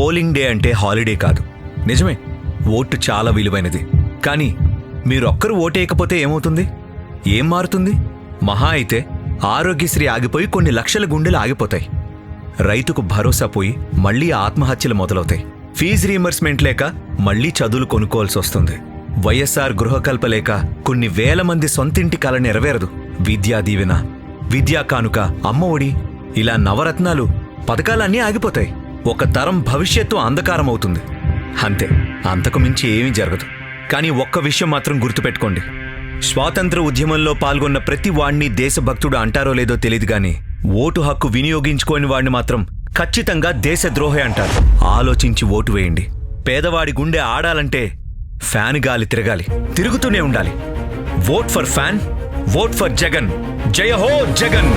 Polling day అంటే holiday కాదు. నిజమే, ఓటు చాలా విలువైనది. కానీ మీరొక్కరు ఓటేయకపోతే ఏమవుతుంది? ఏం మారుతుంది? మహా అయితే ఆరోగ్యశ్రీ ఆగిపోయి కొన్ని లక్షల గుండెలు ఆగిపోతాయి. రైతుకు భరోసా పోయి మళ్లీ ఆత్మహత్యలు మొదలవుతాయి. ఫీజు రీయింబర్స్మెంట్ లేక మళ్లీ చదువులు కొనుక్కోవాల్సి వస్తుంది. వైఎస్ఆర్ గృహకల్ప లేక కొన్ని వేల మంది సొంతింటి కల నెరవేరదు. విద్యా దీవెన, విద్యా కానుక, అమ్మ ఒడి, ఇలా నవరత్నాలు పథకాలన్నీ ఆగిపోతాయి. ఒక తరం భవిష్యత్తు అంధకారమవుతుంది. అంతే, అంతకు మించి ఏమీ జరగదు. కానీ ఒక్క విషయం మాత్రం గుర్తుపెట్టుకోండి. స్వాతంత్ర ఉద్యమంలో పాల్గొన్న ప్రతి వాణ్ణి దేశభక్తుడు అంటారో లేదో తెలియదు గాని ఓటు హక్కు వినియోగించుకోని వాణ్ణి మాత్రం ఖచ్చితంగా దేశద్రోహి అంటారు. ఆలోచించి ఓటు వేయండి. పేదవాడి గుండె ఆడాలంటే ఫ్యాన్ గాలి తిరగాలి, తిరుగుతూనే ఉండాలి. Vote for fan, vote for Jagan. జయ హో జగన్.